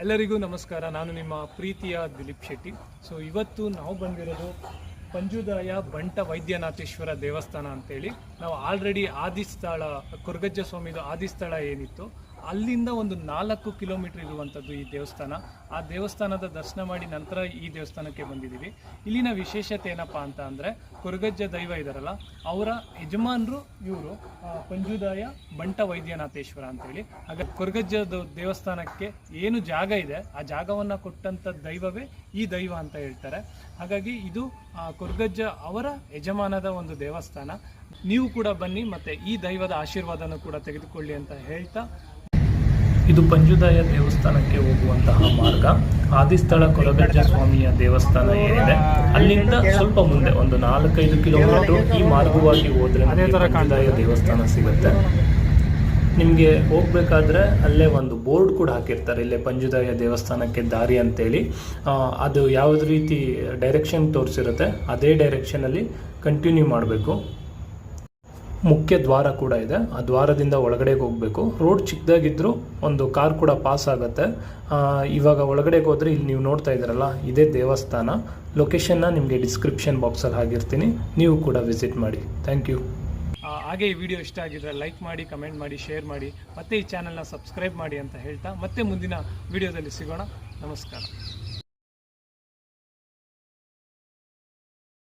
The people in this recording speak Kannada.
ಎಲ್ಲರಿಗೂ ನಮಸ್ಕಾರ. ನಾನು ನಿಮ್ಮ ಪ್ರೀತಿಯ ದಿಲೀಪ್ ಶೆಟ್ಟಿ. ಸೊ ಇವತ್ತು ನಾವು ಬಂದಿರೋದು ಪಂಜುದಾಯ ಬಂಟ ವೈದ್ಯನಾಥೇಶ್ವರ ದೇವಸ್ಥಾನ ಅಂತೇಳಿ. ನಾವು ಆಲ್ರೆಡಿ ಆದಿಸ್ಥಳ ಕೊರಗಜ್ಜ ಸ್ವಾಮಿದು ಆದಿಸ್ಥಳ ಏನಿತ್ತು ಅಲ್ಲಿಂದ ಒಂದು 4 ಕಿಲೋಮೀಟರ್ ಇರುವಂಥದ್ದು ಈ ದೇವಸ್ಥಾನ. ಆ ದೇವಸ್ಥಾನದ ದರ್ಶನ ಮಾಡಿ ನಂತರ ಈ ದೇವಸ್ಥಾನಕ್ಕೆ ಬಂದಿದ್ದೀವಿ. ಇಲ್ಲಿನ ವಿಶೇಷತೆ ಏನಪ್ಪ ಅಂತ ಅಂದರೆ, ಕೊರಗಜ್ಜ ದೈವ ಇದ್ದಾರಲ್ಲ ಅವರ ಯಜಮಾನರು ಇವರು ಪಂಜುದಾಯ ಬಂಟ ವೈದ್ಯನಾಥೇಶ್ವರ ಅಂತೇಳಿ. ಹಾಗೆ ಕೊರಗಜ್ಜದ ದೇವಸ್ಥಾನಕ್ಕೆ ಏನು ಜಾಗ ಇದೆ ಆ ಜಾಗವನ್ನು ಕೊಟ್ಟಂಥ ದೈವವೇ ಈ ದೈವ ಅಂತ ಹೇಳ್ತಾರೆ. ಹಾಗಾಗಿ ಇದು ಕೊರಗಜ್ಜ ಅವರ ಯಜಮಾನದ ಒಂದು ದೇವಸ್ಥಾನ. ನೀವು ಕೂಡ ಬನ್ನಿ ಮತ್ತು ಈ ದೈವದ ಆಶೀರ್ವಾದನ ಕೂಡ ತೆಗೆದುಕೊಳ್ಳಿ ಅಂತ ಹೇಳ್ತಾ, ಇದು ಪಂಜುದಾಯ ದೇವಸ್ಥಾನಕ್ಕೆ ಹೋಗುವಂತಹ ಮಾರ್ಗ. ಆದಿಸ್ಥಳ ಕೊರಗಜ್ಜ ಸ್ವಾಮಿಯ ದೇವಸ್ಥಾನ ಏನಿದೆ ಅಲ್ಲಿಂದ ಸ್ವಲ್ಪ ಮುಂದೆ ಒಂದು 4-5 ಕಿಲೋಮೀಟರ್ ಈ ಮಾರ್ಗವಾಗಿ ಹೋದರೆ ಪಂಜುದಾಯ ದೇವಸ್ಥಾನ ಸಿಗುತ್ತೆ. ನಿಮಗೆ ಹೋಗ್ಬೇಕಾದ್ರೆ ಅಲ್ಲೇ ಒಂದು ಬೋರ್ಡ್ ಕೂಡ ಹಾಕಿರ್ತಾರೆ, ಇಲ್ಲೇ ಪಂಜುದಾಯ ದೇವಸ್ಥಾನಕ್ಕೆ ದಾರಿ ಅಂತೇಳಿ. ಅದು ಯಾವ್ದು ರೀತಿ ಡೈರೆಕ್ಷನ್ ತೋರಿಸಿರುತ್ತೆ ಅದೇ ಡೈರೆಕ್ಷನಲ್ಲಿ ಕಂಟಿನ್ಯೂ ಮಾಡಬೇಕು. ಮುಖ್ಯ ದ್ವಾರ ಕೂಡ ಇದೆ, ಆ ದ್ವಾರದಿಂದ ಒಳಗಡೆಗೆ ಹೋಗಬೇಕು. ರೋಡ್ ಚಿಕ್ಕದಾಗಿದ್ದರೂ ಒಂದು ಕಾರ್ ಕೂಡ ಪಾಸ್ ಆಗುತ್ತೆ. ಇವಾಗ ಒಳಗಡೆಗೆ ಹೋದರೆ ಇಲ್ಲಿ ನೀವು ನೋಡ್ತಾ ಇದ್ದೀರಲ್ಲ ಇದೇ ದೇವಸ್ಥಾನ. ಲೊಕೇಶನ್ನ ನಿಮಗೆ ಡಿಸ್ಕ್ರಿಪ್ಷನ್ ಬಾಕ್ಸಲ್ಲಿ ಹಾಕಿರ್ತೀನಿ, ನೀವು ಕೂಡ ವಿಸಿಟ್ ಮಾಡಿ. Thank you. ಹಾಗೆ ಈ ವಿಡಿಯೋ ಇಷ್ಟ ಆಗಿದ್ರೆ ಲೈಕ್ ಮಾಡಿ, ಕಮೆಂಟ್ ಮಾಡಿ, ಶೇರ್ ಮಾಡಿ, ಮತ್ತು ಈ ಚಾನಲ್ನ ಸಬ್ಸ್ಕ್ರೈಬ್ ಮಾಡಿ ಅಂತ ಹೇಳ್ತಾ ಮತ್ತೆ ಮುಂದಿನ ವಿಡಿಯೋದಲ್ಲಿ ಸಿಗೋಣ. ನಮಸ್ಕಾರ.